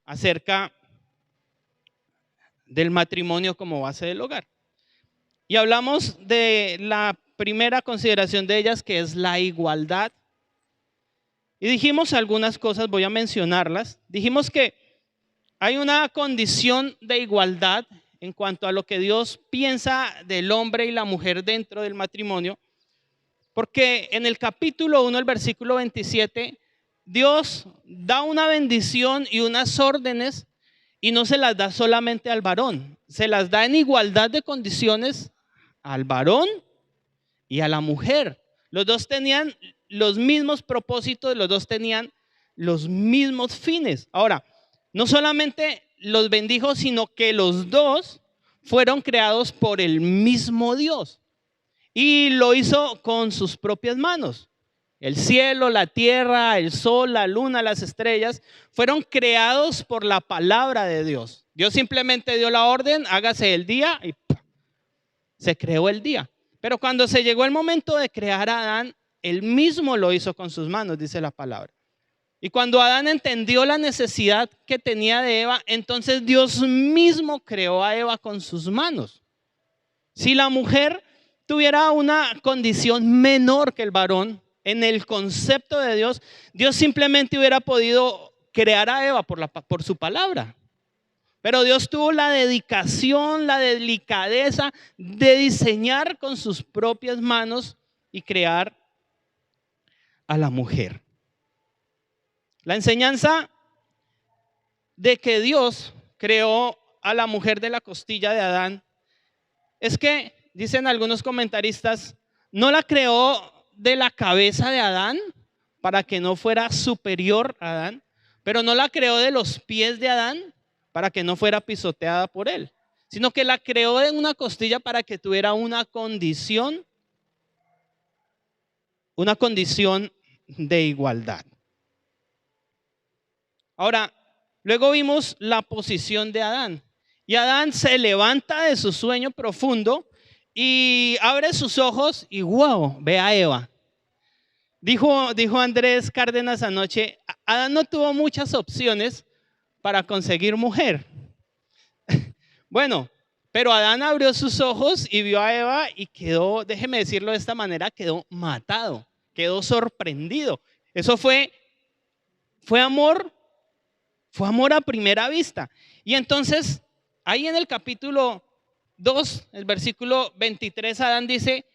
acerca del matrimonio como base del hogar. Y hablamos de la primera consideración de ellas, que es la igualdad. Y dijimos algunas cosas, voy a mencionarlas. Dijimos que hay una condición de igualdad en cuanto a lo que Dios piensa del hombre y la mujer dentro del matrimonio, porque en el capítulo 1, el versículo 27, Dios da una bendición y unas órdenes y no se las da solamente al varón, se las da en igualdad de condiciones al varón y a la mujer. Los dos tenían los mismos propósitos, los dos tenían los mismos fines. Ahora, no solamente los bendijo, sino que los dos fueron creados por el mismo Dios. Y lo hizo con sus propias manos. El cielo, la tierra, el sol, la luna, las estrellas fueron creados por la palabra de Dios. Dios simplemente dio la orden, hágase el día y ¡pum!, se creó el día. Pero cuando se llegó el momento de crear a Adán, él mismo lo hizo con sus manos, dice la palabra. Y cuando Adán entendió la necesidad que tenía de Eva, entonces Dios mismo creó a Eva con sus manos. Si la mujer tuviera una condición menor que el varón, en el concepto de Dios, Dios simplemente hubiera podido crear a Eva por su palabra. Pero Dios tuvo la dedicación, la delicadeza de diseñar con sus propias manos y crear a la mujer. La enseñanza de que Dios creó a la mujer de la costilla de Adán es que, dicen algunos comentaristas, no la creó de la cabeza de Adán para que no fuera superior a Adán, pero no la creó de los pies de Adán para que no fuera pisoteada por él, sino que la creó en una costilla para que tuviera una condición de igualdad. Ahora, luego vimos la posición de Adán. Y Adán se levanta de su sueño profundo y abre sus ojos y wow, ve a Eva. Dijo Andrés Cárdenas anoche, Adán no tuvo muchas opciones para conseguir mujer. Bueno, pero Adán abrió sus ojos y vio a Eva y quedó, déjeme decirlo de esta manera, quedó matado, quedó sorprendido. Eso fue amor a primera vista. Y entonces, ahí en el capítulo 2, el versículo 23, Adán dice,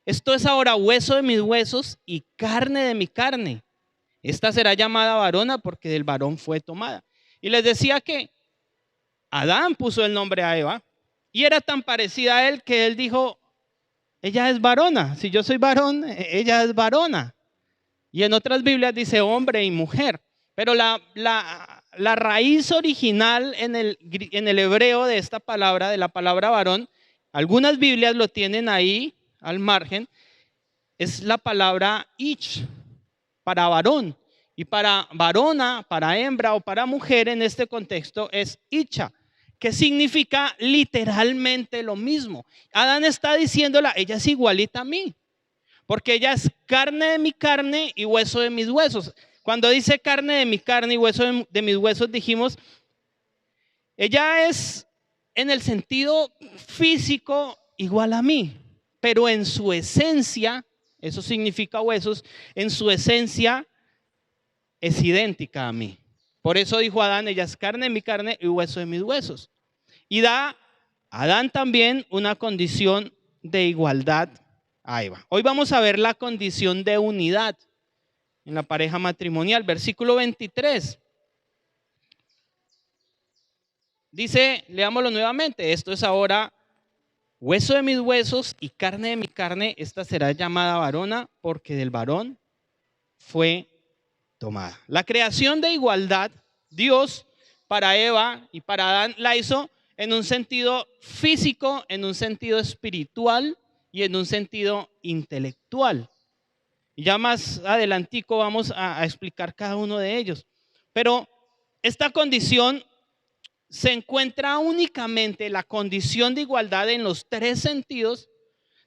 esto es ahora hueso de mis huesos y carne de mi carne. Esta será llamada varona porque del varón fue tomada. Y les decía que Adán puso el nombre a Eva y era tan parecida a él que él dijo, ella es varona. Si yo soy varón, ella es varona. Y en otras Biblias dice hombre y mujer. Pero la raíz original en el hebreo de esta palabra, de la palabra varón, algunas Biblias lo tienen ahí al margen, es la palabra ich, para varón. Y para varona, para hembra o para mujer en este contexto es icha, que significa literalmente lo mismo. Adán está diciéndola, ella es igualita a mí, porque ella es carne de mi carne y hueso de mis huesos. Cuando dice carne de mi carne y hueso de mis huesos, dijimos, ella es en el sentido físico igual a mí, pero en su esencia, eso significa huesos, en su esencia es idéntica a mí. Por eso dijo Adán, ella es carne de mi carne y hueso de mis huesos. Y da a Adán también una condición de igualdad a Eva. Hoy vamos a ver la condición de unidad en la pareja matrimonial. Versículo 23. Dice, leámoslo nuevamente, esto es ahora hueso de mis huesos y carne de mi carne, esta será llamada varona porque del varón fue tomada. La creación de igualdad, Dios para Eva y para Adán la hizo en un sentido físico, en un sentido espiritual y en un sentido intelectual. Y ya más adelantico vamos a explicar cada uno de ellos. Pero esta condición se encuentra únicamente, la condición de igualdad en los tres sentidos,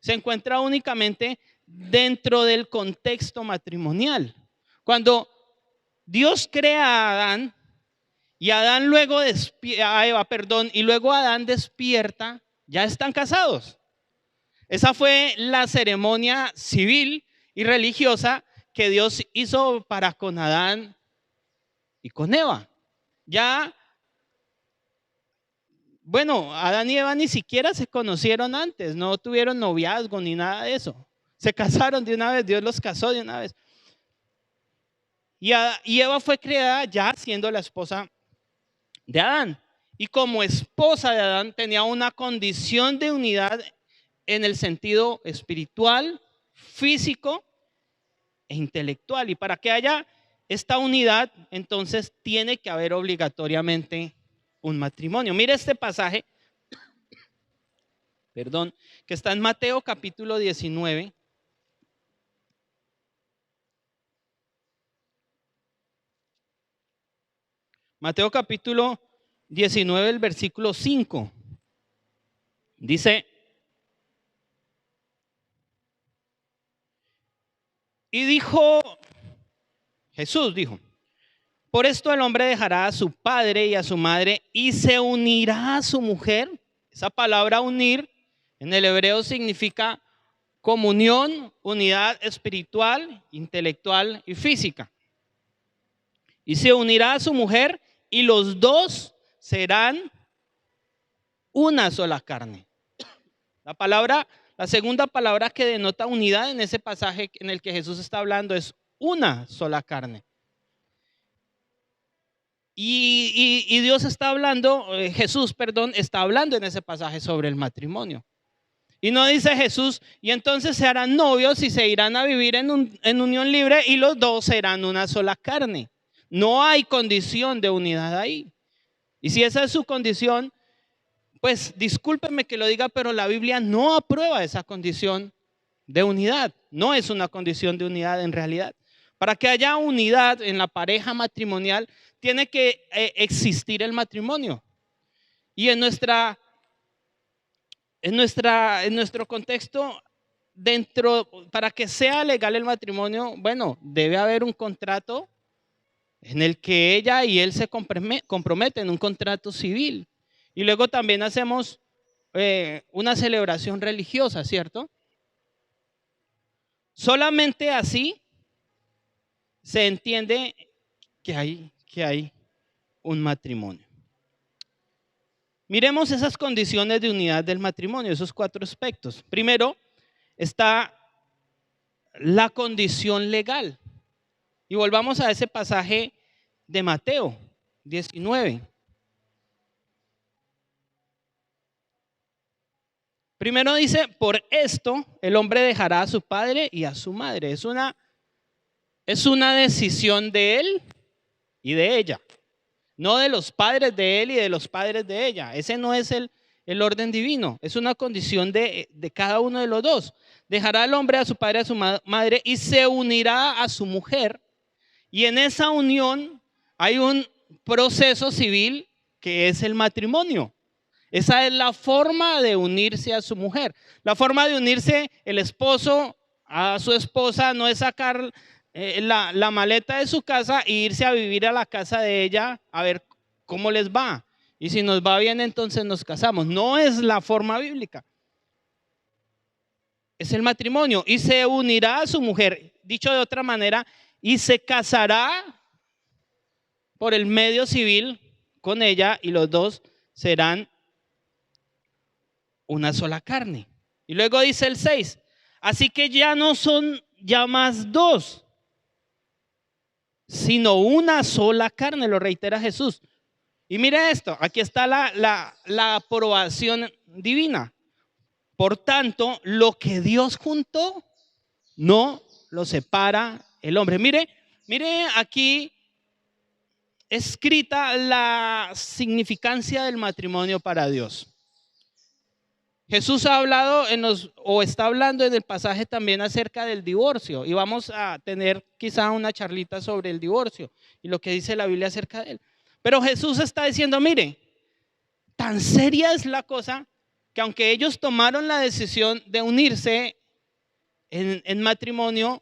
se encuentra únicamente dentro del contexto matrimonial. Cuando Dios crea a Adán Y Adán luego a Eva, perdón, y luego Adán despierta, ya están casados. Esa fue la ceremonia civil y religiosa que Dios hizo para con Adán y con Eva. Ya, bueno, Adán y Eva ni siquiera se conocieron antes, no tuvieron noviazgo ni nada de eso. Se casaron de una vez, Dios los casó de una vez. Y Eva fue creada ya siendo la esposa de Adán. Y como esposa de Adán tenía una condición de unidad en el sentido espiritual, físico e intelectual. Y para que haya esta unidad, entonces tiene que haber obligatoriamente un matrimonio. Mire este pasaje, perdón, que está en Mateo capítulo 19. Mateo capítulo 19, el versículo 5. Dice: y dijo, Jesús dijo, por esto el hombre dejará a su padre y a su madre y se unirá a su mujer. Esa palabra unir en el hebreo significa comunión, unidad espiritual, intelectual y física. Y se unirá a su mujer y los dos serán una sola carne. La segunda palabra que denota unidad en ese pasaje en el que Jesús está hablando es una sola carne. Y Dios está hablando, Jesús, perdón, está hablando en ese pasaje sobre el matrimonio. Y no dice Jesús, y entonces se harán novios y se irán a vivir en unión libre y los dos serán una sola carne. No hay condición de unidad ahí. Y si esa es su condición, pues discúlpeme que lo diga, pero la Biblia no aprueba esa condición de unidad. No es una condición de unidad en realidad. Para que haya unidad en la pareja matrimonial, tiene que existir el matrimonio. Y en nuestro contexto, para que sea legal el matrimonio, bueno, debe haber un contrato en el que ella y él se comprometen, un contrato civil. Y luego también hacemos una celebración religiosa, ¿cierto? Solamente así se entiende que hay un matrimonio. Miremos esas condiciones de unidad del matrimonio, esos 4 aspectos. Primero está la condición legal. Y volvamos a ese pasaje de Mateo 19. Primero dice, por esto el hombre dejará a su padre y a su madre. Es una decisión de él y de ella. No de los padres de él y de los padres de ella. Ese no es el orden divino. Es una condición de cada uno de los dos. Dejará al hombre a su padre y a su madre y se unirá a su mujer. Y en esa unión hay un proceso civil que es el matrimonio. Esa es la forma de unirse a su mujer. La forma de unirse el esposo a su esposa no es sacar la maleta de su casa e irse a vivir a la casa de ella a ver cómo les va. Y si nos va bien, entonces nos casamos. No es la forma bíblica. Es el matrimonio. Y se unirá a su mujer, dicho de otra manera, y se casará por el medio civil con ella y los dos serán una sola carne. Y luego dice el 6, así que ya no son ya más dos, sino una sola carne, lo reitera Jesús. Y mire esto, aquí está la aprobación divina. Por tanto, lo que Dios juntó, no lo separa el hombre. Mire aquí escrita la significancia del matrimonio para Dios. Jesús ha hablado está hablando en el pasaje también acerca del divorcio y vamos a tener quizá una charlita sobre el divorcio y lo que dice la Biblia acerca de él. Pero Jesús está diciendo, mire, tan seria es la cosa que aunque ellos tomaron la decisión de unirse en matrimonio,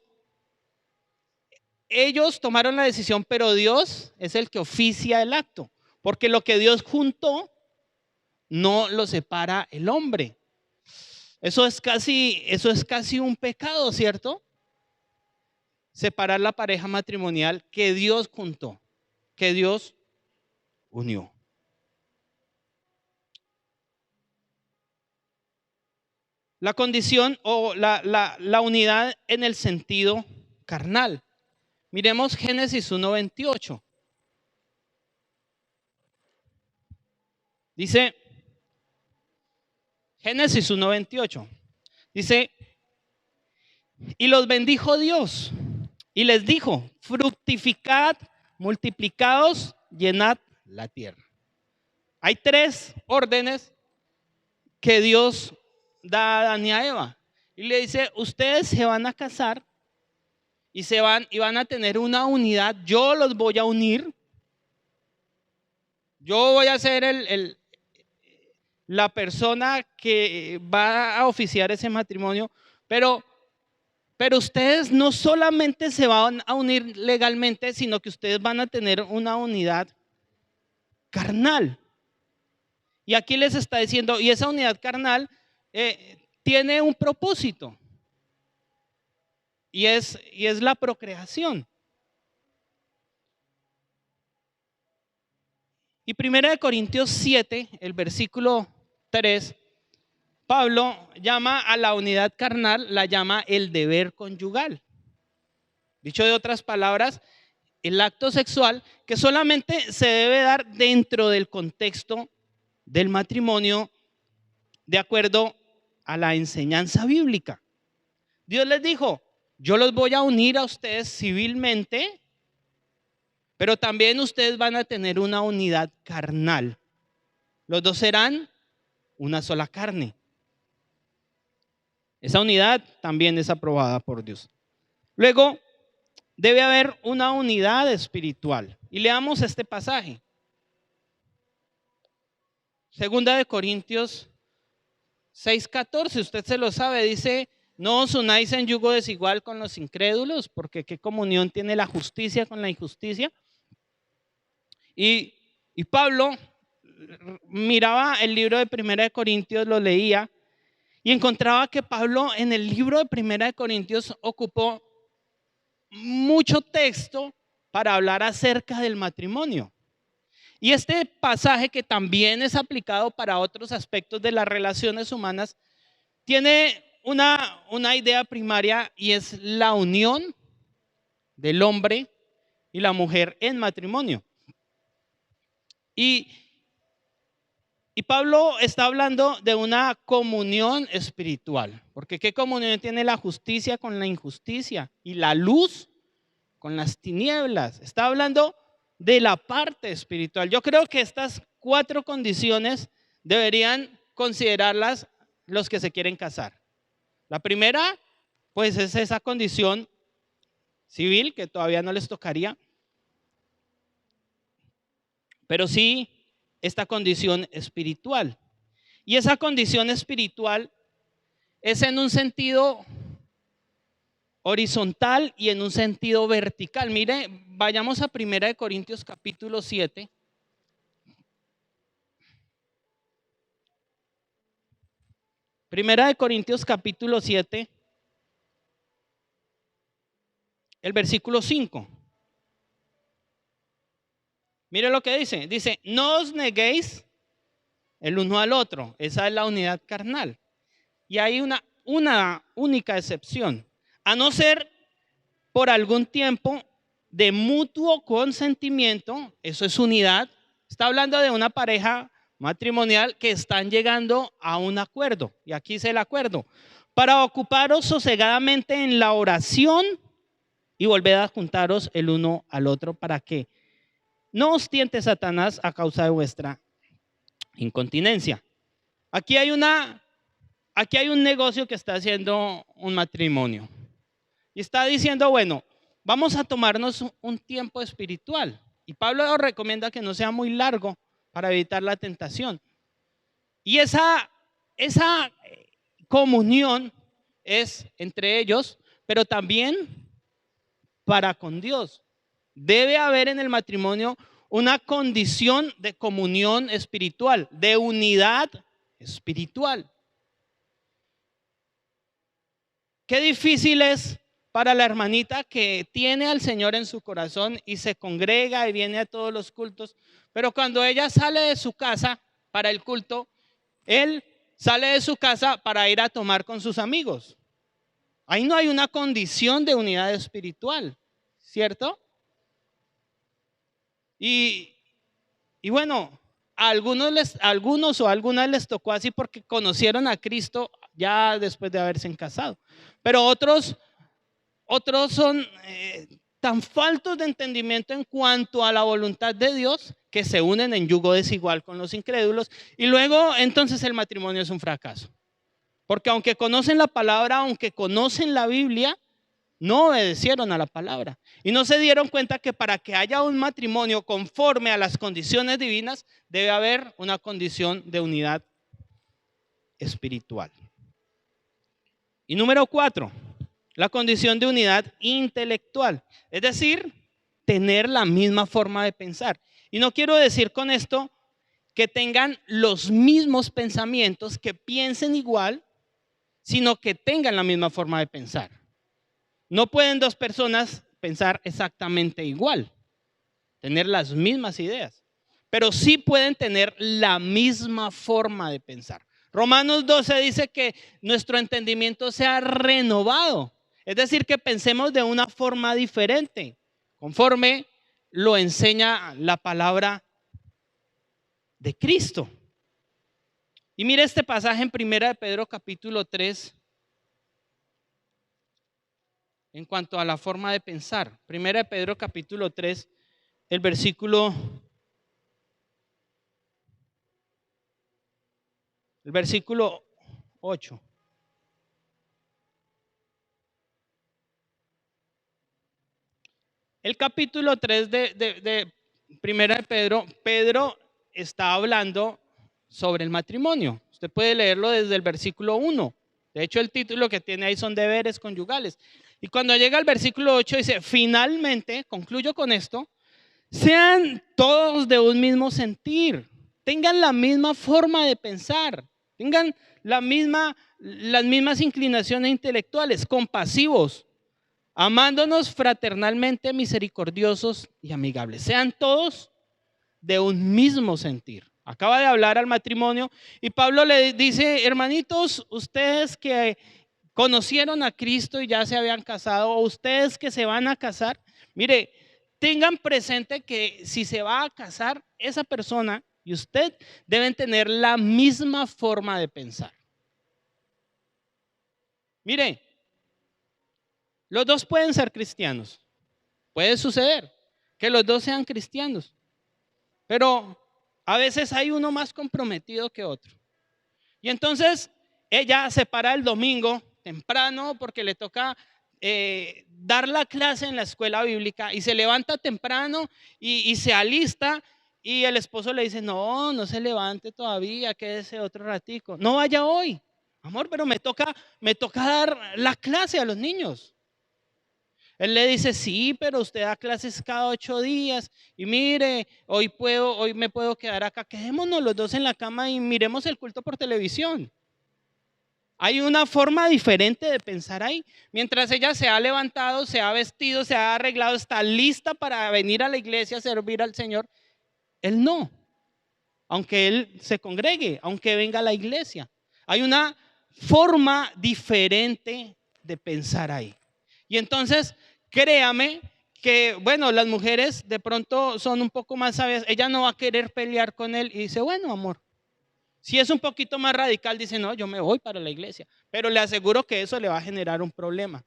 ellos tomaron la decisión, pero Dios es el que oficia el acto. Porque lo que Dios juntó, no lo separa el hombre. Eso es casi un pecado, ¿cierto? Separar la pareja matrimonial que Dios juntó, que Dios unió. La condición o la unidad en el sentido carnal. Miremos Génesis 1:28. Dice, Génesis 1:28. Dice, y los bendijo Dios y les dijo, fructificad, multiplicaos, llenad la tierra. Hay 3 órdenes que Dios da a Adán y a Eva. Y le dice, ustedes se van a casar y van a tener una unidad. Yo los voy a unir. Yo voy a ser la persona que va a oficiar ese matrimonio, pero ustedes no solamente se van a unir legalmente, sino que ustedes van a tener una unidad carnal. Y aquí les está diciendo, y esa unidad carnal tiene un propósito, y es la procreación. Y 1 Corintios 7, el versículo 3, Pablo llama a la unidad carnal, la llama el deber conyugal. Dicho de otras palabras, el acto sexual que solamente se debe dar dentro del contexto del matrimonio de acuerdo a la enseñanza bíblica. Dios les dijo, yo los voy a unir a ustedes civilmente, pero también ustedes van a tener una unidad carnal. Los dos serán una sola carne. Esa unidad también es aprobada por Dios. Luego, debe haber una unidad espiritual. Y leamos este pasaje. 2 Corintios 6:14, usted se lo sabe, dice, no os unáis en yugo desigual con los incrédulos, porque qué comunión tiene la justicia con la injusticia. Y Pablo miraba el libro de 1 Corintios, lo leía, y encontraba que Pablo en el libro de 1 Corintios ocupó mucho texto para hablar acerca del matrimonio. Y este pasaje, que también es aplicado para otros aspectos de las relaciones humanas, tiene una idea primaria, y es la unión del hombre y la mujer en matrimonio. Y Pablo está hablando de una comunión espiritual, porque ¿qué comunión tiene la justicia con la injusticia y la luz con las tinieblas? Está hablando de la parte espiritual. Yo creo que estas 4 condiciones deberían considerarlas los que se quieren casar. La primera, pues, es esa condición civil que todavía no les tocaría, pero sí esta condición espiritual. Y esa condición espiritual es en un sentido horizontal y en un sentido vertical. Mire, vayamos a 1 Corintios capítulo 7. Primera de Corintios capítulo 7, el versículo 5. Mire lo que dice. Dice, no os neguéis el uno al otro. Esa es la unidad carnal. Y hay una única excepción. A no ser por algún tiempo de mutuo consentimiento, eso es unidad. Está hablando de una pareja matrimonial que están llegando a un acuerdo. Y aquí es el acuerdo. Para ocuparos sosegadamente en la oración y volver a juntaros el uno al otro, para que no os tiente Satanás a causa de vuestra incontinencia. Aquí hay un negocio que está haciendo un matrimonio. Y está diciendo, bueno, vamos a tomarnos un tiempo espiritual. Y Pablo recomienda que no sea muy largo para evitar la tentación. Y esa comunión es entre ellos, pero también para con Dios. Debe haber en el matrimonio una condición de comunión espiritual, de unidad espiritual. Qué difícil es para la hermanita que tiene al Señor en su corazón y se congrega y viene a todos los cultos, pero cuando ella sale de su casa para el culto, él sale de su casa para ir a tomar con sus amigos. Ahí no hay una condición de unidad espiritual, ¿cierto? Y bueno, a algunos o a algunas les tocó así porque conocieron a Cristo ya después de haberse casado. Pero otros son tan faltos de entendimiento en cuanto a la voluntad de Dios que se unen en yugo desigual con los incrédulos y luego entonces el matrimonio es un fracaso. Porque aunque conocen la palabra, aunque conocen la Biblia, no obedecieron a la palabra y no se dieron cuenta que para que haya un matrimonio conforme a las condiciones divinas debe haber una condición de unidad espiritual. Y número 4, la condición de unidad intelectual, es decir, tener la misma forma de pensar. Y no quiero decir con esto que tengan los mismos pensamientos, que piensen igual, sino que tengan la misma forma de pensar. No pueden dos personas pensar exactamente igual, tener las mismas ideas, pero sí pueden tener la misma forma de pensar. Romanos 12 dice que nuestro entendimiento sea renovado, es decir, que pensemos de una forma diferente, conforme lo enseña la palabra de Cristo. Y mire este pasaje en 1 de Pedro capítulo 3, en cuanto a la forma de pensar. 1 de Pedro capítulo 3, el versículo 8. El capítulo 3 de 1 de Pedro, Pedro está hablando sobre el matrimonio. Usted puede leerlo desde el versículo 1. De hecho, el título que tiene ahí son deberes conyugales. Y cuando llega al versículo 8 dice, finalmente, concluyo con esto, sean todos de un mismo sentir, tengan la misma forma de pensar, tengan las mismas inclinaciones intelectuales, compasivos, amándonos fraternalmente, misericordiosos y amigables. Sean todos de un mismo sentir. Acaba de hablar al matrimonio y Pablo le dice, hermanitos, ustedes que conocieron a Cristo y ya se habían casado, o ustedes que se van a casar, mire, tengan presente que si se va a casar, esa persona y usted deben tener la misma forma de pensar. Mire, los dos pueden ser cristianos. Puede suceder que los dos sean cristianos, pero a veces hay uno más comprometido que otro. Y entonces ella se para el domingo temprano porque le toca dar la clase en la escuela bíblica y se levanta temprano y se alista y el esposo le dice, no se levante todavía, quédese otro ratico, no vaya hoy, amor, pero me toca dar la clase a los niños. Él le dice, sí, pero usted da clases cada 8 días y mire, hoy me puedo quedar acá, quedémonos los dos en la cama y miremos el culto por televisión. Hay una forma diferente de pensar ahí. Mientras ella se ha levantado, se ha vestido, se ha arreglado, está lista para venir a la iglesia a servir al Señor, él no. Aunque él se congregue, aunque venga a la iglesia. Hay una forma diferente de pensar ahí. Y entonces, créame que, bueno, las mujeres de pronto son un poco más sabias. Ella no va a querer pelear con él y dice, bueno, amor. Si es un poquito más radical, dice, no, yo me voy para la iglesia. Pero le aseguro que eso le va a generar un problema.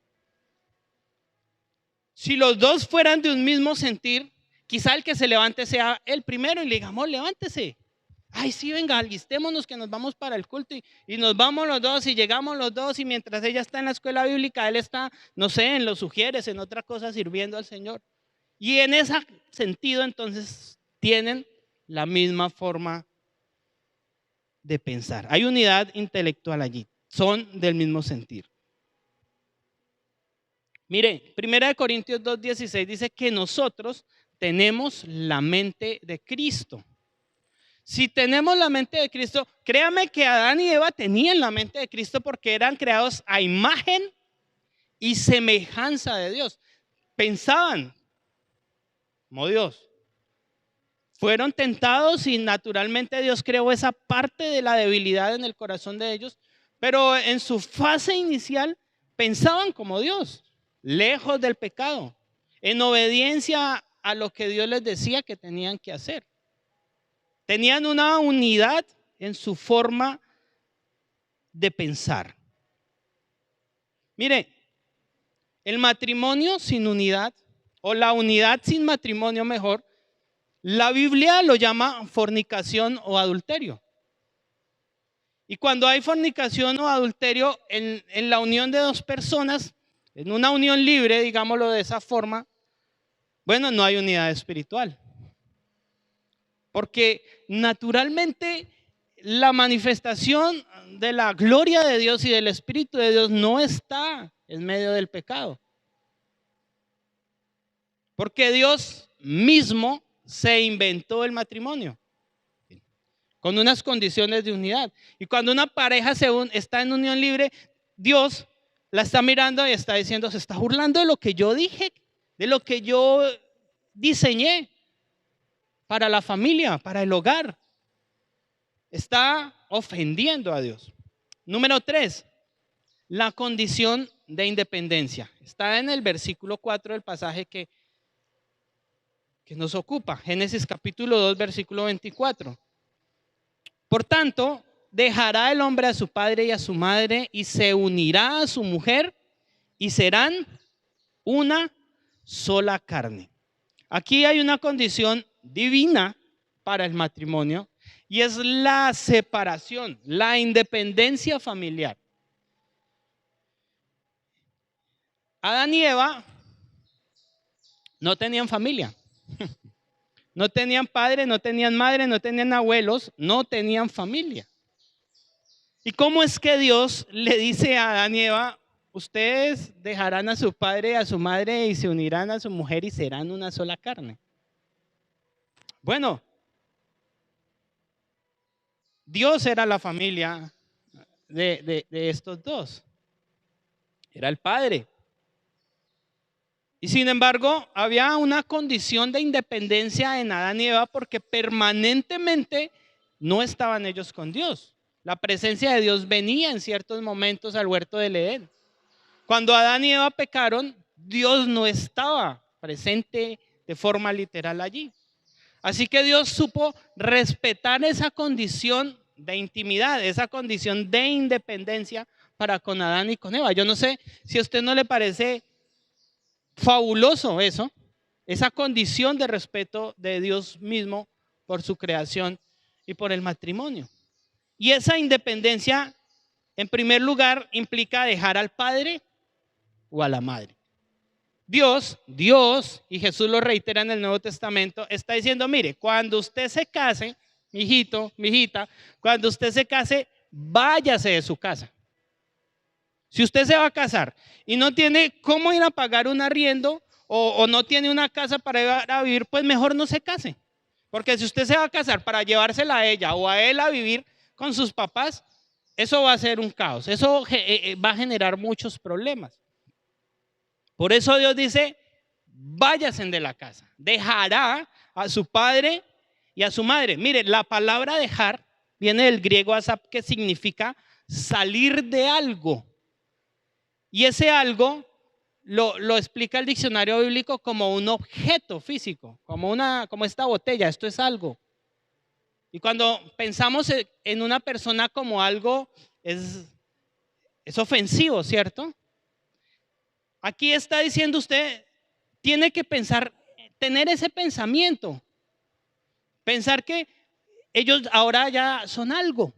Si los dos fueran de un mismo sentir, quizá el que se levante sea el primero y le diga, amor, levántese. Ay, sí, venga, alistémonos que nos vamos para el culto y nos vamos los dos y llegamos los dos y mientras ella está en la escuela bíblica, él está, no sé, en los sugieres, en otra cosa sirviendo al Señor. Y en ese sentido entonces tienen la misma forma de pensar. Hay unidad intelectual allí, son del mismo sentir. Mire, 1 Corintios 2:16 dice que nosotros tenemos la mente de Cristo. Si tenemos la mente de Cristo, créame que Adán y Eva tenían la mente de Cristo porque eran creados a imagen y semejanza de Dios. Pensaban como Dios. Fueron tentados y naturalmente Dios creó esa parte de la debilidad en el corazón de ellos, pero en su fase inicial pensaban como Dios, lejos del pecado, en obediencia a lo que Dios les decía que tenían que hacer. Tenían una unidad en su forma de pensar. Mire, el matrimonio sin unidad, o la unidad sin matrimonio mejor, la Biblia lo llama fornicación o adulterio. Y cuando hay fornicación o adulterio en la unión de dos personas, en una unión libre, digámoslo de esa forma, bueno, no hay unidad espiritual. Porque naturalmente la manifestación de la gloria de Dios y del Espíritu de Dios no está en medio del pecado. Porque Dios mismo se inventó el matrimonio con unas condiciones de unidad. Y cuando una pareja está en unión libre, Dios la está mirando y está diciendo, se está burlando de lo que yo dije, de lo que yo diseñé para la familia, para el hogar. Está ofendiendo a Dios. Número 3, la condición de independencia. Está en el versículo 4 del pasaje que nos ocupa, Génesis capítulo 2, versículo 24. Por tanto, dejará el hombre a su padre y a su madre y se unirá a su mujer y serán una sola carne. Aquí hay una condición divina para el matrimonio y es la separación, la independencia familiar. Adán y Eva no tenían familia. No tenían padre, no tenían madre, no tenían abuelos, no tenían familia. ¿Y cómo es que Dios le dice a Adán y Eva, ustedes dejarán a su padre y a su madre y se unirán a su mujer y serán una sola carne? Bueno, Dios era la familia de estos dos. Era el padre. Y sin embargo, había una condición de independencia en Adán y Eva porque permanentemente no estaban ellos con Dios. La presencia de Dios venía en ciertos momentos al huerto del Edén. Cuando Adán y Eva pecaron, Dios no estaba presente de forma literal allí. Así que Dios supo respetar esa condición de intimidad, esa condición de independencia para con Adán y con Eva. Yo no sé si a usted no le parece fabuloso eso, esa condición de respeto de Dios mismo por su creación y por el matrimonio. Y esa independencia, en primer lugar, implica dejar al padre o a la madre. Dios, y Jesús lo reitera en el Nuevo Testamento, está diciendo, mire, cuando usted se case, mijito, mijita, cuando usted se case, váyase de su casa. Si usted se va a casar y no tiene cómo ir a pagar un arriendo o no tiene una casa para ir a vivir, pues mejor no se case. Porque si usted se va a casar para llevársela a ella o a él a vivir con sus papás, eso va a ser un caos. Eso va a generar muchos problemas. Por eso Dios dice, váyanse de la casa. Dejará a su padre y a su madre. Mire, la palabra dejar viene del griego asap, que significa salir de algo. Y ese algo lo explica el diccionario bíblico como un objeto físico, como esta botella, esto es algo. Y cuando pensamos en una persona como algo, es ofensivo, ¿cierto? Aquí está diciendo usted, tiene que pensar, tener ese pensamiento, pensar que ellos ahora ya son algo.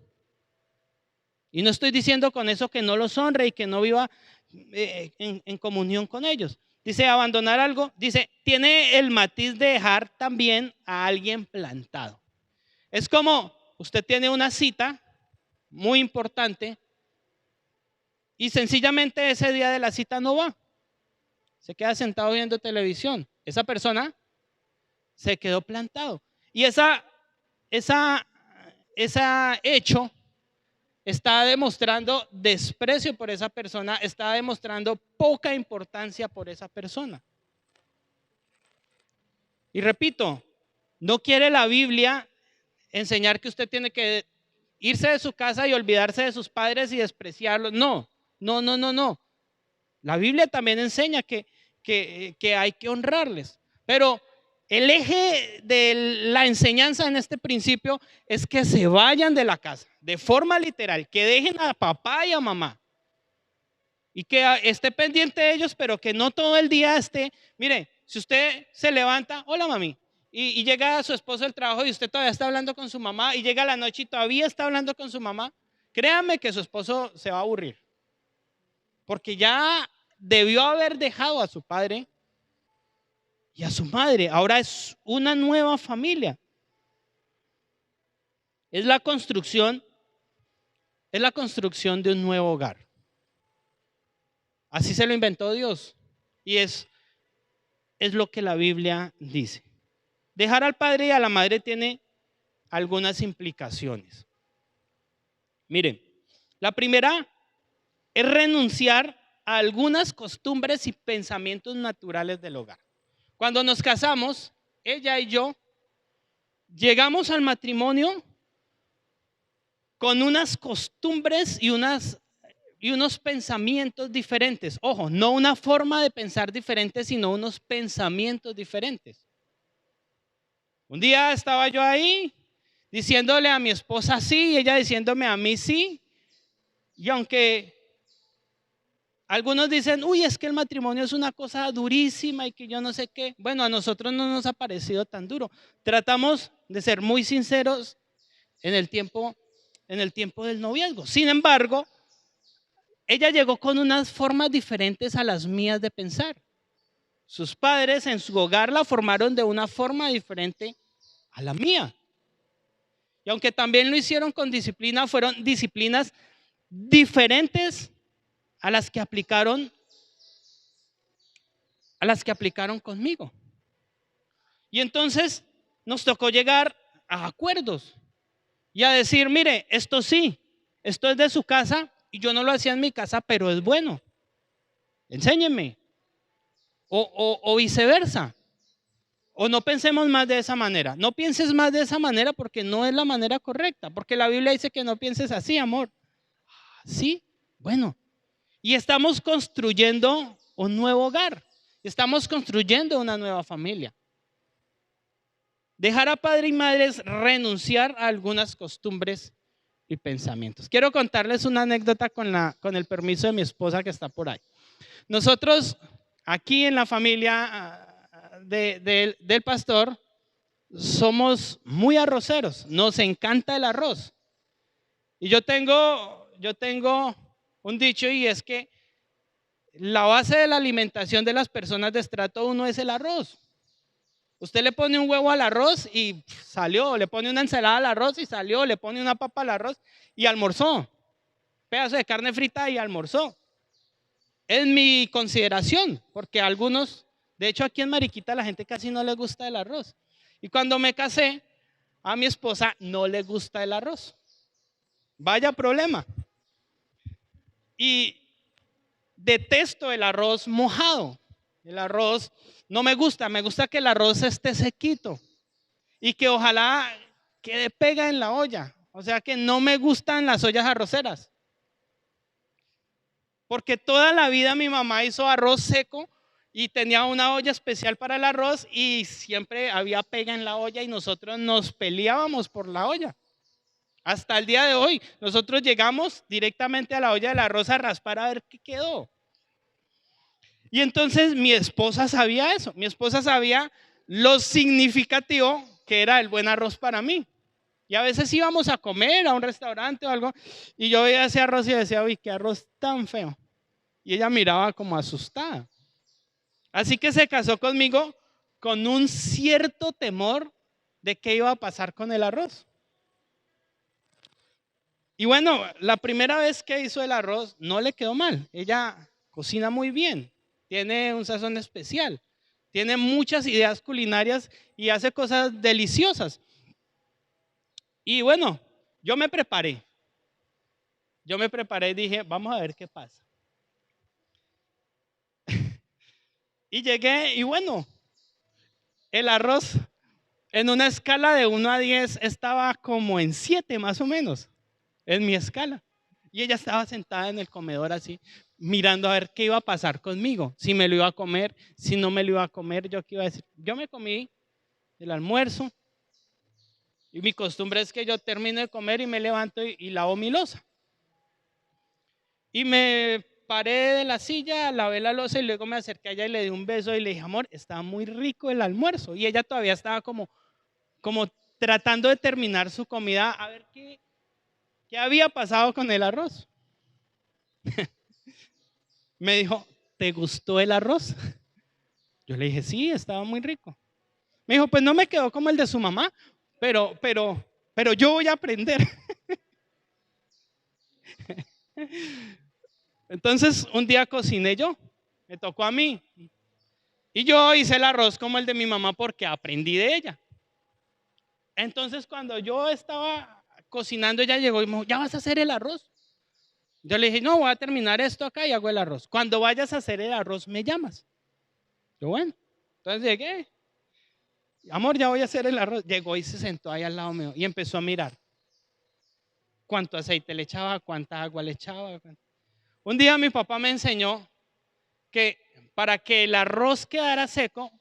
Y no estoy diciendo con eso que no los honre y que no viva en comunión con ellos. Dice abandonar algo, dice, tiene el matiz de dejar también a alguien plantado. Es como usted tiene una cita muy importante y sencillamente ese día de la cita no va. Se queda sentado viendo televisión. Esa persona se quedó plantado. Y ese hecho está demostrando desprecio por esa persona, está demostrando poca importancia por esa persona. Y repito, no quiere la Biblia enseñar que usted tiene que irse de su casa y olvidarse de sus padres y despreciarlos. No, no, no, no, no. La Biblia también enseña que hay que honrarles. Pero el eje de la enseñanza en este principio es que se vayan de la casa, de forma literal, que dejen a papá y a mamá. Y que esté pendiente de ellos, pero que no todo el día esté. Mire, si usted se levanta, hola mami, y llega a su esposo del trabajo y usted todavía está hablando con su mamá, y llega la noche y todavía está hablando con su mamá, créame que su esposo se va a aburrir. Porque ya debió haber dejado a su padre y a su madre. Ahora es una nueva familia. Es la construcción de un nuevo hogar. Así se lo inventó Dios. Y es lo que la Biblia dice. Dejar al padre y a la madre tiene algunas implicaciones. Miren, la primera es renunciar a algunas costumbres y pensamientos naturales del hogar. Cuando nos casamos, ella y yo llegamos al matrimonio con unas costumbres y unos pensamientos diferentes. Ojo, no una forma de pensar diferente, sino unos pensamientos diferentes. Un día estaba yo ahí diciéndole a mi esposa sí y ella diciéndome a mí sí. Y aunque algunos dicen, uy, es que el matrimonio es una cosa durísima y que yo no sé qué. Bueno, a nosotros no nos ha parecido tan duro. Tratamos de ser muy sinceros en el tiempo del noviazgo. Sin embargo, ella llegó con unas formas diferentes a las mías de pensar. Sus padres en su hogar la formaron de una forma diferente a la mía. Y aunque también lo hicieron con disciplina, fueron disciplinas diferentes a las que aplicaron conmigo. Y entonces nos tocó llegar a acuerdos y a decir, mire, esto sí, esto es de su casa y yo no lo hacía en mi casa, pero es bueno. Enséñenme. O viceversa. O no pensemos más de esa manera. No pienses más de esa manera porque no es la manera correcta. Porque la Biblia dice que no pienses así, amor. Sí, bueno. Y estamos construyendo un nuevo hogar. Estamos construyendo una nueva familia. Dejar a padre y madre es renunciar a algunas costumbres y pensamientos. Quiero contarles una anécdota con el permiso de mi esposa que está por ahí. Nosotros aquí en la familia del pastor somos muy arroceros, nos encanta el arroz. Y yo tengo un dicho y es que la base de la alimentación de las personas de estrato 1 es el arroz. Usted le pone un huevo al arroz y salió, le pone una ensalada al arroz y salió, le pone una papa al arroz y almorzó. Pedazo de carne frita y almorzó. Es mi consideración, porque algunos, de hecho aquí en Mariquita la gente casi no le gusta el arroz. Y cuando me casé, a mi esposa no le gusta el arroz. Vaya problema. Y detesto el arroz mojado. El arroz no me gusta que el arroz esté sequito y que ojalá quede pega en la olla. O sea que no me gustan las ollas arroceras. Porque toda la vida mi mamá hizo arroz seco y tenía una olla especial para el arroz y siempre había pega en la olla y nosotros nos peleábamos por la olla. Hasta el día de hoy, nosotros llegamos directamente a la olla del arroz a raspar a ver qué quedó. Y entonces mi esposa sabía eso, mi esposa sabía lo significativo que era el buen arroz para mí. Y a veces íbamos a comer a un restaurante o algo y yo veía ese arroz y decía, uy, qué arroz tan feo. Y ella miraba como asustada. Así que se casó conmigo con un cierto temor de qué iba a pasar con el arroz. Y bueno, la primera vez que hizo el arroz no le quedó mal. Ella cocina muy bien, tiene un sazón especial. Tiene muchas ideas culinarias y hace cosas deliciosas. Y bueno, yo me preparé. Y dije, vamos a ver qué pasa. Y llegué y bueno, el arroz en una escala de 1 a 10 estaba como en 7 más o menos, en mi escala. Y ella estaba sentada en el comedor así, mirando a ver qué iba a pasar conmigo, si me lo iba a comer, si no me lo iba a comer, yo qué iba a decir. Yo me comí el almuerzo y mi costumbre es que yo termino de comer y me levanto y lavo mi loza. Y me paré de la silla, lavé la loza y luego me acerqué a ella y le di un beso y le dije, amor, estaba muy rico el almuerzo. Y ella todavía estaba como tratando de terminar su comida a ver qué había pasado con el arroz. Me dijo, ¿te gustó el arroz? Yo le dije, sí, estaba muy rico. Me dijo, pues no me quedó como el de su mamá, pero yo voy a aprender. Entonces un día cociné yo, me tocó a mí. Y yo hice el arroz como el de mi mamá porque aprendí de ella. Entonces cuando yo estaba cocinando, ella llegó y me dijo, ¿ya vas a hacer el arroz? Yo le dije, no, voy a terminar esto acá y hago el arroz. Cuando vayas a hacer el arroz, me llamas. Yo, bueno, entonces llegué. Amor, ya voy a hacer el arroz. Llegó y se sentó ahí al lado mío y empezó a mirar cuánto aceite le echaba, cuánta agua le echaba. Un día mi papá me enseñó que para que el arroz quedara seco,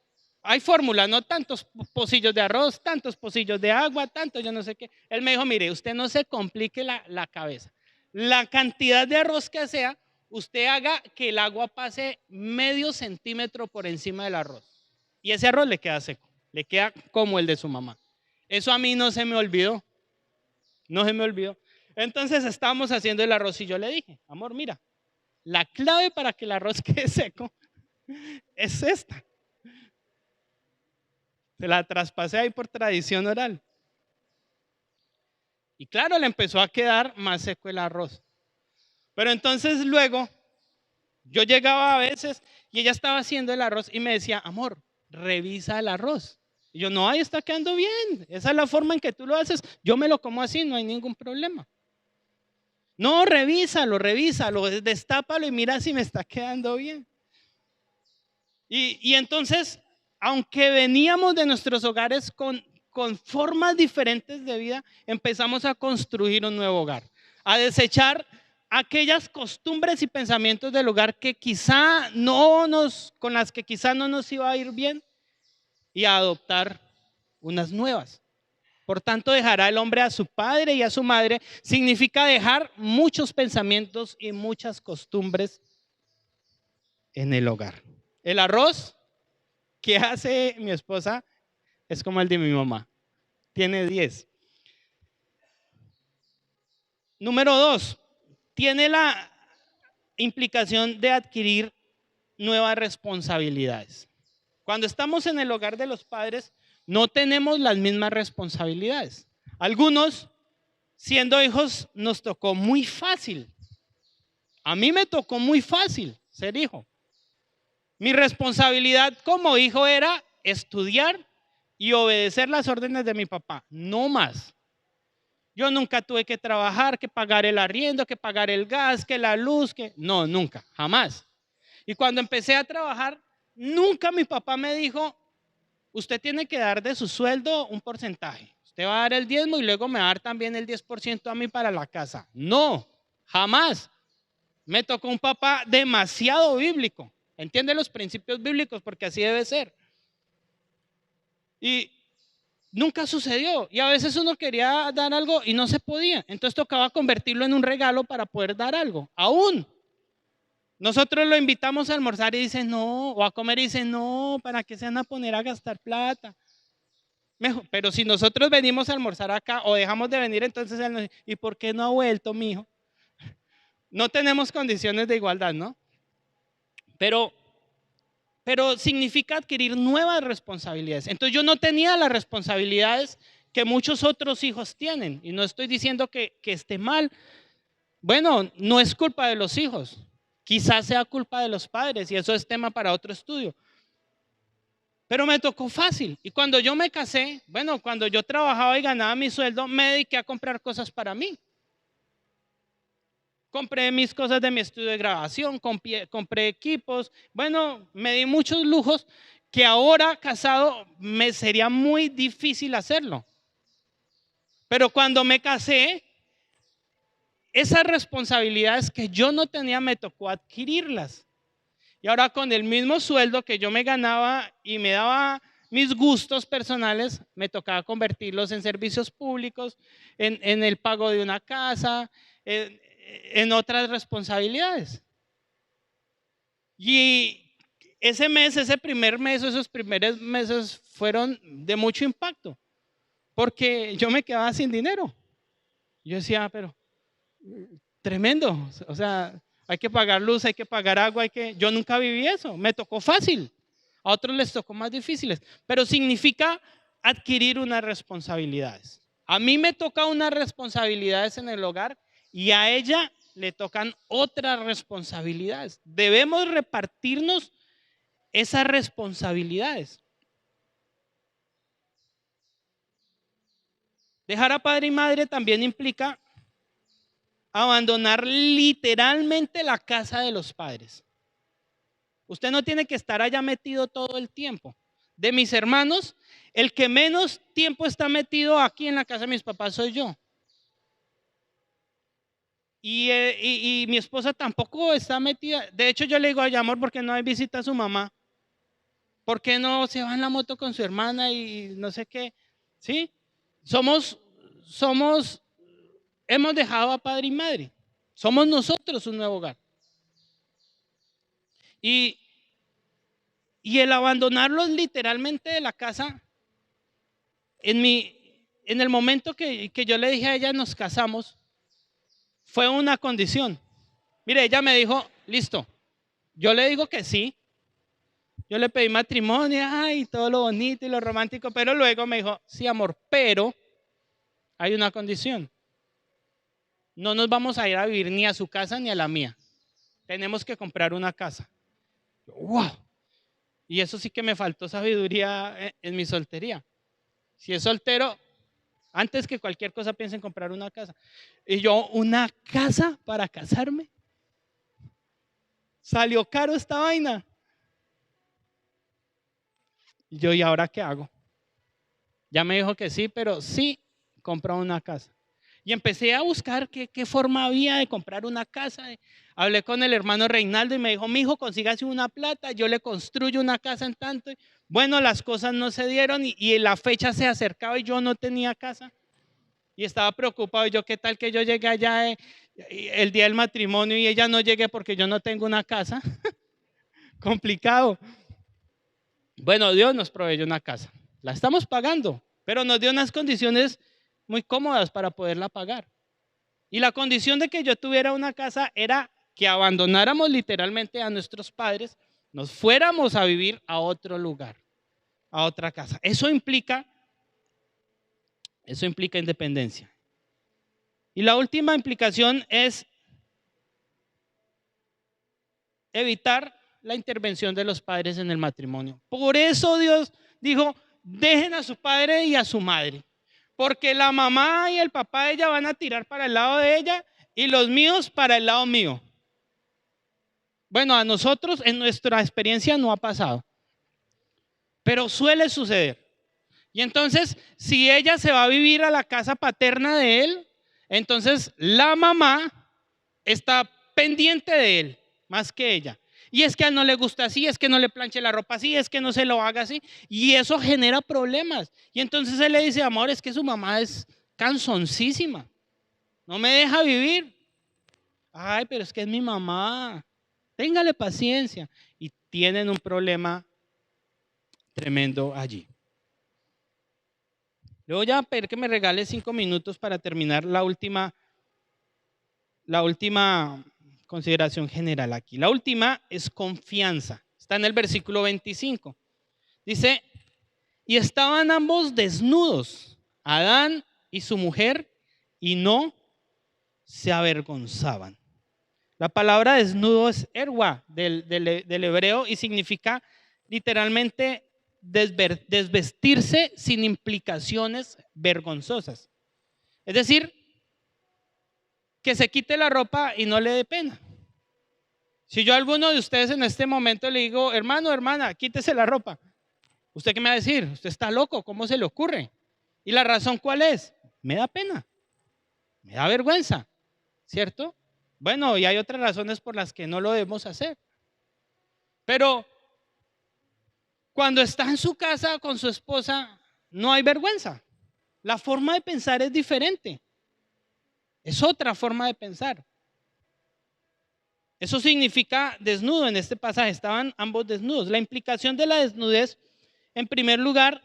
hay fórmulas, no tantos pocillos de arroz, tantos pocillos de agua, tanto yo no sé qué. Él me dijo, mire, usted no se complique la cabeza. La cantidad de arroz que sea, usted haga que el agua pase medio centímetro por encima del arroz. Y ese arroz le queda seco, le queda como el de su mamá. Eso a mí no se me olvidó. No se me olvidó. Entonces estábamos haciendo el arroz y yo le dije, amor, mira, la clave para que el arroz quede seco es esta. Se la traspasé ahí por tradición oral. Y claro, le empezó a quedar más seco el arroz. Pero entonces luego yo llegaba a veces y ella estaba haciendo el arroz y me decía, amor, revisa el arroz. Y yo, no, ahí está quedando bien. Esa es la forma en que tú lo haces. Yo me lo como así, no hay ningún problema. No, revísalo, destápalo y mira si me está quedando bien. Y entonces, aunque veníamos de nuestros hogares con formas diferentes de vida, empezamos a construir un nuevo hogar, a desechar aquellas costumbres y pensamientos del hogar que con las que quizá no nos iba a ir bien y a adoptar unas nuevas. Por tanto, dejará el hombre a su padre y a su madre, significa dejar muchos pensamientos y muchas costumbres en el hogar. El arroz que hace mi esposa es como el de mi mamá. Tiene 10. Número 2, tiene la implicación de adquirir nuevas responsabilidades. Cuando estamos en el hogar de los padres, no tenemos las mismas responsabilidades. Algunos, siendo hijos, nos tocó muy fácil. A mí me tocó muy fácil ser hijo. Mi responsabilidad como hijo era estudiar y obedecer las órdenes de mi papá, no más. Yo nunca tuve que trabajar, que pagar el arriendo, que pagar el gas, que la luz, no, nunca, jamás. Y cuando empecé a trabajar, nunca mi papá me dijo, usted tiene que dar de su sueldo un porcentaje. Usted va a dar el diezmo y luego me va a dar también el 10% a mí para la casa. No, jamás. Me tocó un papá demasiado bíblico. Entiende los principios bíblicos porque así debe ser. Y nunca sucedió. Y a veces uno quería dar algo y no se podía. Entonces tocaba convertirlo en un regalo para poder dar algo. Aún. Nosotros lo invitamos a almorzar y dicen no, o a comer y dicen no, ¿para qué se van a poner a gastar plata? Mejor, pero si nosotros venimos a almorzar acá o dejamos de venir, entonces él nos dice, ¿y por qué no ha vuelto, mijo? No tenemos condiciones de igualdad, ¿no? Pero significa adquirir nuevas responsabilidades. Entonces yo no tenía las responsabilidades que muchos otros hijos tienen. Y no estoy diciendo que esté mal. Bueno, no es culpa de los hijos. Quizás sea culpa de los padres y eso es tema para otro estudio. Pero me tocó fácil. Y cuando yo me casé, bueno, cuando yo trabajaba y ganaba mi sueldo, me dediqué a comprar cosas para mí. Compré mis cosas de mi estudio de grabación, compré equipos. Bueno, me di muchos lujos que ahora casado me sería muy difícil hacerlo. Pero cuando me casé, esas responsabilidades que yo no tenía me tocó adquirirlas. Y ahora con el mismo sueldo que yo me ganaba y me daba mis gustos personales, me tocaba convertirlos en servicios públicos, en el pago de una casa, en otras responsabilidades. Y ese primer mes, esos primeros meses fueron de mucho impacto, porque yo me quedaba sin dinero. Yo decía, pero tremendo, o sea, hay que pagar luz, hay que pagar agua, yo nunca viví eso, me tocó fácil, a otros les tocó más difíciles, pero significa adquirir unas responsabilidades. A mí me toca unas responsabilidades en el hogar y a ella le tocan otras responsabilidades. Debemos repartirnos esas responsabilidades. Dejar a padre y madre también implica abandonar literalmente la casa de los padres. Usted no tiene que estar allá metido todo el tiempo. De mis hermanos, el que menos tiempo está metido aquí en la casa de mis papás soy yo. Y mi esposa tampoco está metida. De hecho, yo le digo, ay, amor, ¿por qué no hay visita a su mamá? ¿Por qué no se va en la moto con su hermana y no sé qué? ¿Sí? Hemos dejado a padre y madre. Somos nosotros un nuevo hogar. Y el abandonarlos literalmente de la casa, en el momento que yo le dije a ella, nos casamos, fue una condición. Mire, ella me dijo, listo, yo le digo que sí. Yo le pedí matrimonio, ay, todo lo bonito y lo romántico, pero luego me dijo, sí, amor, pero hay una condición. No nos vamos a ir a vivir ni a su casa ni a la mía. Tenemos que comprar una casa. ¡Wow! Y eso sí que me faltó sabiduría en mi soltería. Si es soltero, antes que cualquier cosa piensa en comprar una casa. Y yo, ¿una casa para casarme? Salió caro esta vaina. Y yo, ¿y ahora qué hago? Ya me dijo que sí, pero sí, compra una casa. Y empecé a buscar qué forma había de comprar una casa. Hablé con el hermano Reinaldo y me dijo, mi hijo, consígase una plata, yo le construyo una casa en tanto. Bueno, las cosas no se dieron y la fecha se acercaba y yo no tenía casa. Y estaba preocupado. Y yo, ¿qué tal que yo llegue allá el día del matrimonio y ella no llegue porque yo no tengo una casa? Complicado. Bueno, Dios nos proveyó una casa. La estamos pagando, pero nos dio unas condiciones muy cómodas para poderla pagar. Y la condición de que yo tuviera una casa era que abandonáramos literalmente a nuestros padres, nos fuéramos a vivir a otro lugar, a otra casa. Eso implica independencia. Y la última implicación es evitar la intervención de los padres en el matrimonio. Por eso Dios dijo, dejen a su padre y a su madre, porque la mamá y el papá de ella van a tirar para el lado de ella y los míos para el lado mío. Bueno, a nosotros en nuestra experiencia no ha pasado, pero suele suceder. Y entonces, si ella se va a vivir a la casa paterna de él, entonces la mamá está pendiente de él más que ella. Y es que a él no le gusta así, es que no le planche la ropa así, es que no se lo haga así. Y eso genera problemas. Y entonces él le dice, amor, es que su mamá es cansoncísima, no me deja vivir. Ay, pero es que es mi mamá. Téngale paciencia. Y tienen un problema tremendo allí. Le voy a pedir que me regale 5 minutos para terminar la última consideración general aquí. La última es confianza. Está en el versículo 25. Dice, y estaban ambos desnudos, Adán y su mujer, y no se avergonzaban. La palabra desnudo es erwa del hebreo y significa literalmente desvestirse sin implicaciones vergonzosas. Es decir, que se quite la ropa y no le dé pena. Si yo a alguno de ustedes en este momento le digo, hermano, hermana, quítese la ropa, ¿usted qué me va a decir? Usted está loco, ¿cómo se le ocurre? ¿Y la razón cuál es? Me da pena, me da vergüenza, ¿cierto? Bueno, y hay otras razones por las que no lo debemos hacer. Pero cuando está en su casa con su esposa, no hay vergüenza. La forma de pensar es diferente. Es otra forma de pensar. Eso significa desnudo. En este pasaje estaban ambos desnudos. La implicación de la desnudez, en primer lugar,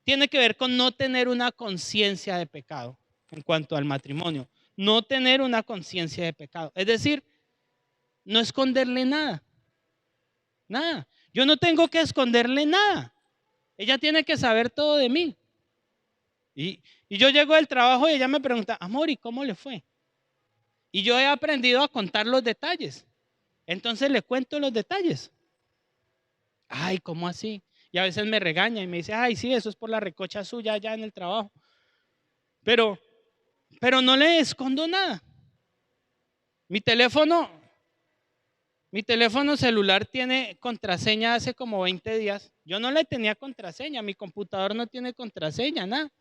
tiene que ver con no tener una conciencia de pecado en cuanto al matrimonio. No tener una conciencia de pecado. Es decir, no esconderle nada. Nada. Yo no tengo que esconderle nada. Ella tiene que saber todo de mí. Y yo llego del trabajo y ella me pregunta, amor, ¿y cómo le fue? Y yo he aprendido a contar los detalles. Entonces le cuento los detalles. Ay, ¿cómo así? Y a veces me regaña y me dice, ay, sí, eso es por la recocha suya allá en el trabajo. Pero no le escondo nada. Mi teléfono celular tiene contraseña hace como 20 días. Yo no le tenía contraseña. Mi computador no tiene contraseña, nada.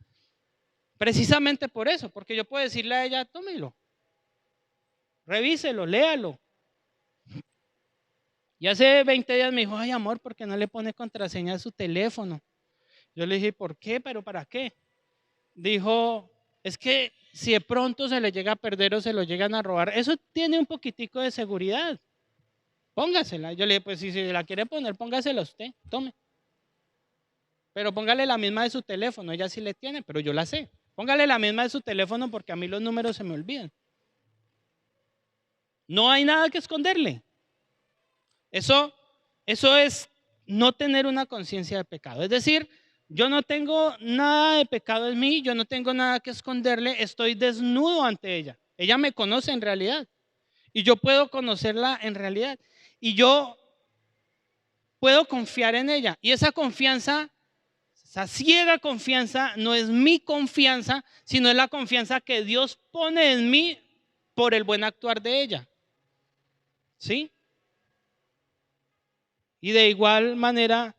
Precisamente por eso, porque yo puedo decirle a ella, tómelo, revíselo, léalo. Y hace 20 días me dijo, ay amor, ¿por qué no le pone contraseña a su teléfono? Yo le dije, ¿por qué? ¿Pero para qué? Dijo, es que si de pronto se le llega a perder o se lo llegan a robar, eso tiene un poquitico de seguridad. Póngasela. Yo le dije, pues si se la quiere poner, póngasela usted, tome. Pero póngale la misma de su teléfono, ella sí le tiene, pero yo la sé. Póngale la misma de su teléfono porque a mí los números se me olvidan. No hay nada que esconderle. Eso es no tener una conciencia de pecado. Es decir, yo no tengo nada de pecado en mí, yo no tengo nada que esconderle, estoy desnudo ante ella. Ella me conoce en realidad y yo puedo conocerla en realidad. Y yo puedo confiar en ella. Y esa confianza, esa ciega confianza, no es mi confianza, sino es la confianza que Dios pone en mí por el buen actuar de ella. ¿Sí? Y de igual manera,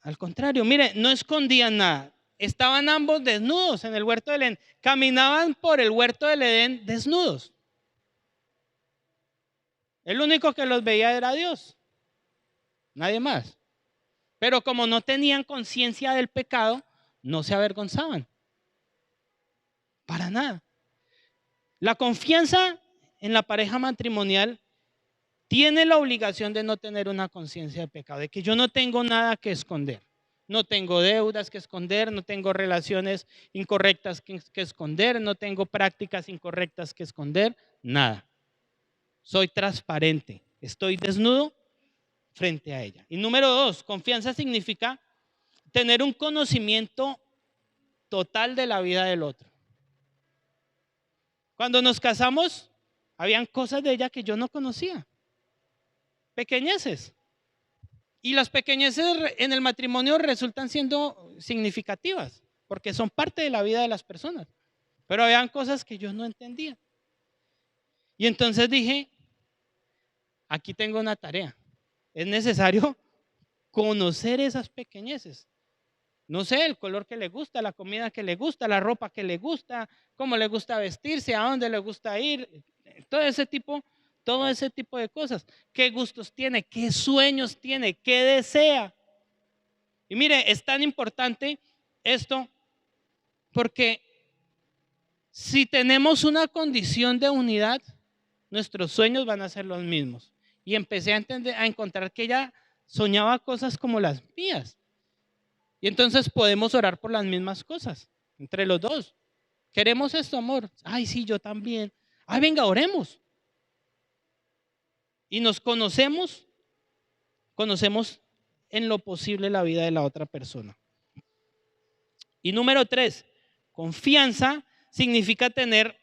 al contrario, mire, no escondían nada. Estaban ambos desnudos en el huerto del Edén. Caminaban por el huerto del Edén desnudos. El único que los veía era Dios. Nadie más. Pero como no tenían conciencia del pecado, no se avergonzaban. Para nada. La confianza en la pareja matrimonial tiene la obligación de no tener una conciencia de pecado, de que yo no tengo nada que esconder. No tengo deudas que esconder, no tengo relaciones incorrectas que esconder, no tengo prácticas incorrectas que esconder, nada. Soy transparente, estoy desnudo frente a ella. Y número 2, confianza significa tener un conocimiento total de la vida del otro. Cuando nos casamos, habían cosas de ella que yo no conocía. Pequeñeces. Y las pequeñeces en el matrimonio resultan siendo significativas, porque son parte de la vida de las personas. Pero habían cosas que yo no entendía. Y entonces dije, aquí tengo una tarea. Es necesario conocer esas pequeñeces. No sé, el color que le gusta, la comida que le gusta, la ropa que le gusta, cómo le gusta vestirse, a dónde le gusta ir, todo ese tipo de cosas. ¿Qué gustos tiene? ¿Qué sueños tiene? ¿Qué desea? Y mire, es tan importante esto porque si tenemos una condición de unidad, nuestros sueños van a ser los mismos. Y empecé a encontrar que ella soñaba cosas como las mías. Y entonces podemos orar por las mismas cosas, entre los dos. ¿Queremos esto, amor? Ay, sí, yo también. Ay, venga, oremos. Y nos conocemos en lo posible la vida de la otra persona. Y número 3, confianza significa tener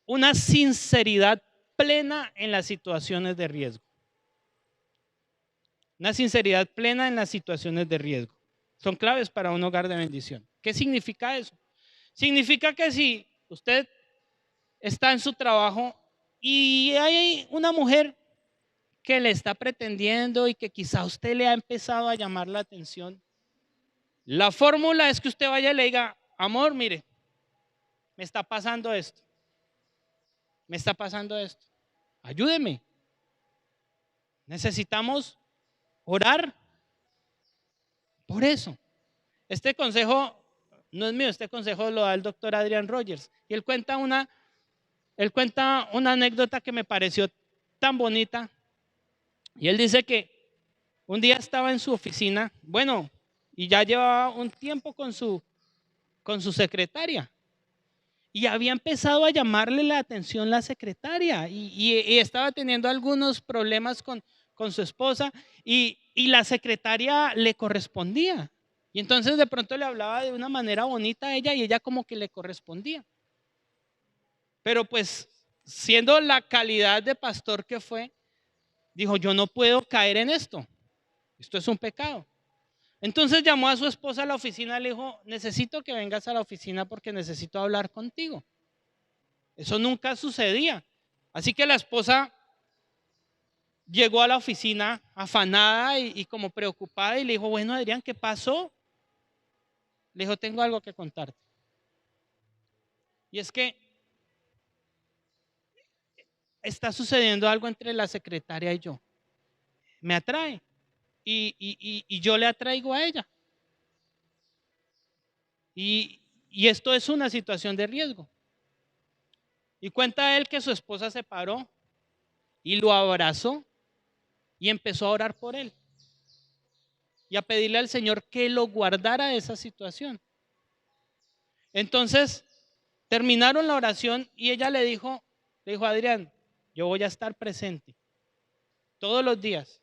una sinceridad plena en las situaciones de riesgo. Una sinceridad plena en las situaciones de riesgo. Son claves para un hogar de bendición. ¿Qué significa eso? Significa que si usted está en su trabajo y hay una mujer que le está pretendiendo y que quizá usted le ha empezado a llamar la atención, la fórmula es que usted vaya y le diga: amor, mire, me está pasando esto, ayúdeme. Necesitamos orar por eso. Este consejo no es mío, este consejo lo da el doctor Adrian Rogers. Y él cuenta una anécdota que me pareció tan bonita. Y él dice que un día estaba en su oficina, bueno, y ya llevaba un tiempo con su secretaria. Y había empezado a llamarle la atención la secretaria. Y estaba teniendo algunos problemas con su esposa. Y la secretaria le correspondía. Y entonces de pronto le hablaba de una manera bonita a ella y ella como que le correspondía. Pero pues, siendo la calidad de pastor que fue, dijo: yo no puedo caer en esto. Esto es un pecado. Entonces llamó a su esposa a la oficina y le dijo: necesito que vengas a la oficina porque necesito hablar contigo. Eso nunca sucedía. Así que la esposa llegó a la oficina afanada y como preocupada y le dijo: bueno, Adrián, ¿qué pasó? Le dijo: tengo algo que contarte. Y es que está sucediendo algo entre la secretaria y yo. Me atrae y yo le atraigo a ella. Y esto es una situación de riesgo. Y cuenta él que su esposa se paró y lo abrazó y empezó a orar por él y a pedirle al Señor que lo guardara de esa situación. Entonces terminaron la oración y ella le dijo: Adrián, yo voy a estar presente todos los días.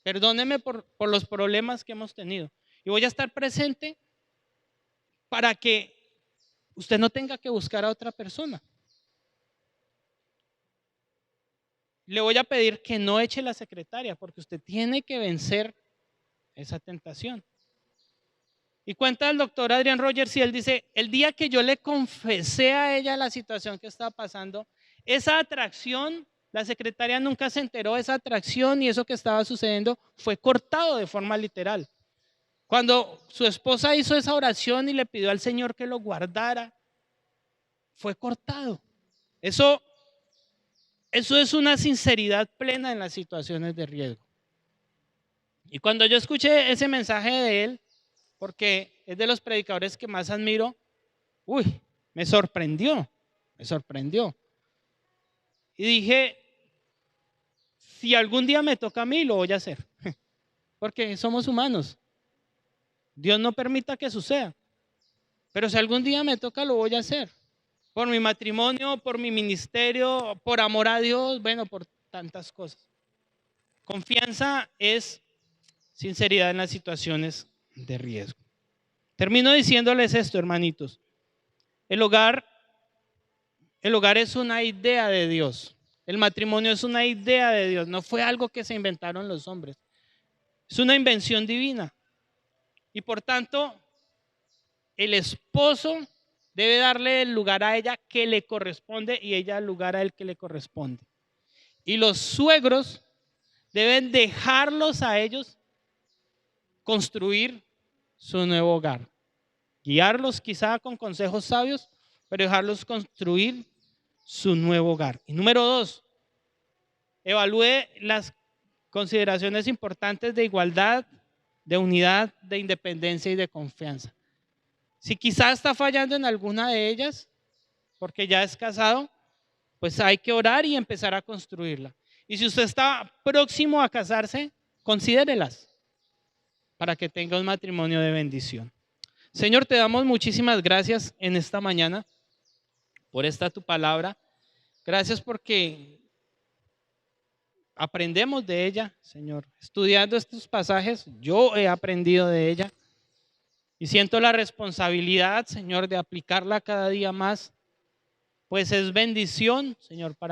Perdóneme por los problemas que hemos tenido. Y voy a estar presente para que usted no tenga que buscar a otra persona. Le voy a pedir que no eche la secretaria porque usted tiene que vencer esa tentación. Y cuenta el doctor Adrian Rogers y él dice: el día que yo le confesé a ella la situación que estaba pasando, esa atracción, la secretaria nunca se enteró, esa atracción y eso que estaba sucediendo fue cortado de forma literal. Cuando su esposa hizo esa oración y le pidió al Señor que lo guardara, fue cortado. Eso es una sinceridad plena en las situaciones de riesgo. Y cuando yo escuché ese mensaje de él, porque es de los predicadores que más admiro, me sorprendió. Y dije: si algún día me toca a mí, lo voy a hacer. Porque somos humanos. Dios no permita que suceda. Pero si algún día me toca, lo voy a hacer. Por mi matrimonio, por mi ministerio, por amor a Dios, bueno, por tantas cosas. Confianza es sinceridad en las situaciones de riesgo. Termino diciéndoles esto, hermanitos. El hogar es una idea de Dios. El matrimonio es una idea de Dios. No fue algo que se inventaron los hombres. Es una invención divina. Y por tanto, el esposo debe darle el lugar a ella que le corresponde y ella el lugar a él que le corresponde. Y los suegros deben dejarlos a ellos construir su nuevo hogar. Guiarlos quizá con consejos sabios, pero dejarlos construir su nuevo hogar. Y número 2, evalúe las consideraciones importantes de igualdad, de unidad, de independencia y de confianza. Si quizá está fallando en alguna de ellas, porque ya es casado, pues hay que orar y empezar a construirla. Y si usted está próximo a casarse, considérelas para que tenga un matrimonio de bendición. Señor, te damos muchísimas gracias en esta mañana por esta tu palabra. Gracias porque aprendemos de ella, Señor. Estudiando estos pasajes, yo he aprendido de ella y siento la responsabilidad, Señor, de aplicarla cada día más, pues es bendición, Señor, para